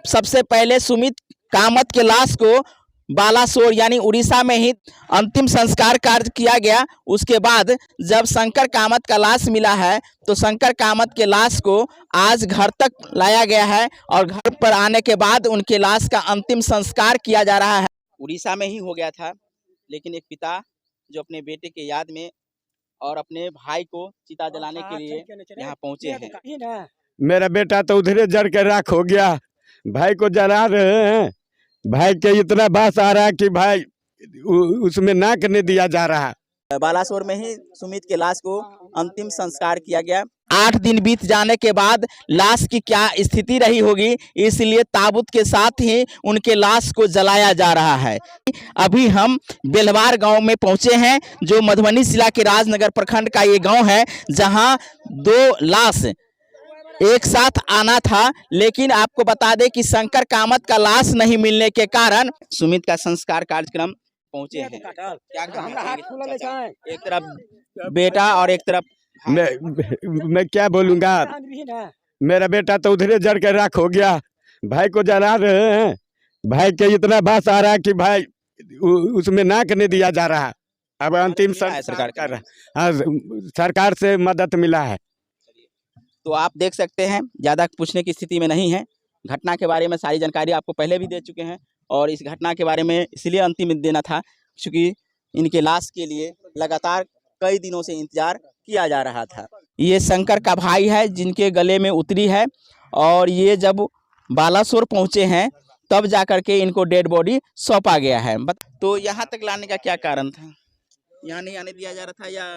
सबसे पहले सुमित कामत के लाश को बालासोर यानी उड़ीसा में ही अंतिम संस्कार कार्य किया गया। उसके बाद जब शंकर कामत का लाश मिला है तो शंकर कामत के लाश को आज घर तक लाया गया है और घर पर आने के बाद उनके लाश का अंतिम संस्कार किया जा रहा है। उड़ीसा में ही हो गया था, लेकिन एक पिता जो अपने बेटे के याद में और अपने भाई को चिता जलाने के लिए यहाँ पहुँचे हैं। मेरा बेटा तो उधरे जड़ के राख हो गया, भाई को जला रहे हैं। भाई के इतना बास आ रहा है कि भाई उसमें नाक नहीं दिया जा रहा। बालासोर में ही सुमित के लाश को अंतिम संस्कार किया गया। 8 दिन बीत जाने के बाद लाश की क्या स्थिति रही होगी, इसलिए ताबूत के साथ ही उनके लाश को जलाया जा रहा है। अभी हम बेलवार गांव में पहुंचे हैं, जो मधुबनी जिला के राजनगर प्रखंड का ये गांव है, जहां 2 लाश एक साथ आना था। लेकिन आपको बता दें कि शंकर कामत का लाश नहीं मिलने के कारण सुमित का संस्कार कार्यक्रम पहुंचे हैं। क्या कहेंगे? एक तरफ बेटा और एक तरफ मैं क्या बोलूँगा, मेरा बेटा तो उधरे जड़ के राख हो गया, भाई को जला रहे हैं। भाई के इतना बास आ रहा है कि भाई उसमें नाक नहीं दिया जा रहा। अब अंतिम सरकार कर रहा, सरकार से मदद मिला है। तो आप देख सकते हैं, ज़्यादा पूछने की स्थिति में नहीं है। घटना के बारे में सारी जानकारी आपको पहले भी दे चुके हैं और इस घटना के बारे में इसलिए अंतिम देना था क्योंकि इनके लाश के लिए लगातार कई दिनों से इंतजार किया जा रहा था। ये शंकर का भाई है जिनके गले में उतरी है और ये जब बालासोर पहुँचे हैं तब जाकर के इनको डेड बॉडी सौंपा गया है। तो यहाँ तक लाने का क्या कारण था? यहाँ नहीं आने दिया जा रहा था या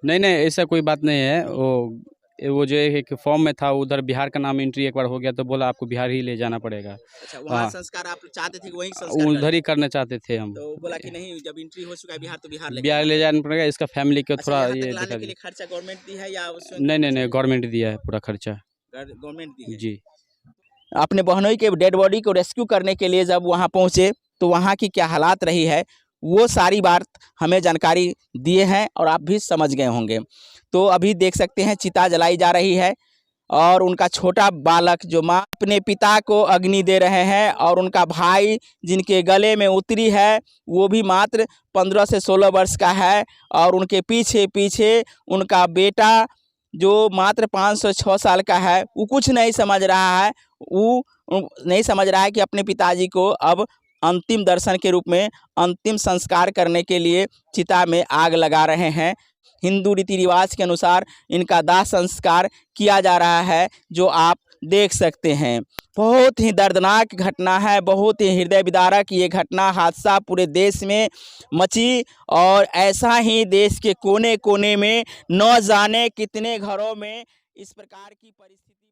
नहीं, ऐसा कोई बात नहीं है। वो जो एक फॉर्म में था उधर बिहार का नाम एंट्री एक बार हो गया तो बोला आपको बिहार ही ले जाना पड़ेगा। अच्छा, वहाँ संस्कार आप चाहते थे कि वही संस्कार उधर ही करना चाहते थे हम, तो बोला कि नहीं, जब एंट्री हो चुका है बिहार तो बिहार ले जाना पड़ेगा। इसका फैमिली को थोड़ा ये लाने के लिए खर्चा गवर्नमेंट दी है या नहीं, गवर्नमेंट दिया है पूरा खर्चा, गवर्नमेंट दी है जी। अपने बहनोई के डेड बॉडी को रेस्क्यू करने के लिए जब वहाँ पहुँचे तो वहाँ की क्या हालात रही है वो सारी बात हमें जानकारी दिए हैं और आप भी समझ गए होंगे। तो अभी देख सकते हैं चिता जलाई जा रही है और उनका छोटा बालक जो माँ अपने पिता को अग्नि दे रहे हैं और उनका भाई जिनके गले में उतरी है वो भी मात्र 15 से 16 वर्ष का है और उनके पीछे पीछे उनका बेटा जो मात्र 5 से 6 साल का है। वो कुछ नहीं समझ रहा है, वो नहीं समझ रहा है कि अपने पिताजी को अब अंतिम दर्शन के रूप में अंतिम संस्कार करने के लिए चिता में आग लगा रहे हैं। हिंदू रीति रिवाज के अनुसार इनका दाह संस्कार किया जा रहा है, जो आप देख सकते हैं। बहुत ही दर्दनाक घटना है, बहुत ही हृदय विदारक ये घटना हादसा पूरे देश में मची और ऐसा ही देश के कोने कोने में न जाने कितने घरों में इस प्रकार की परिस्थिति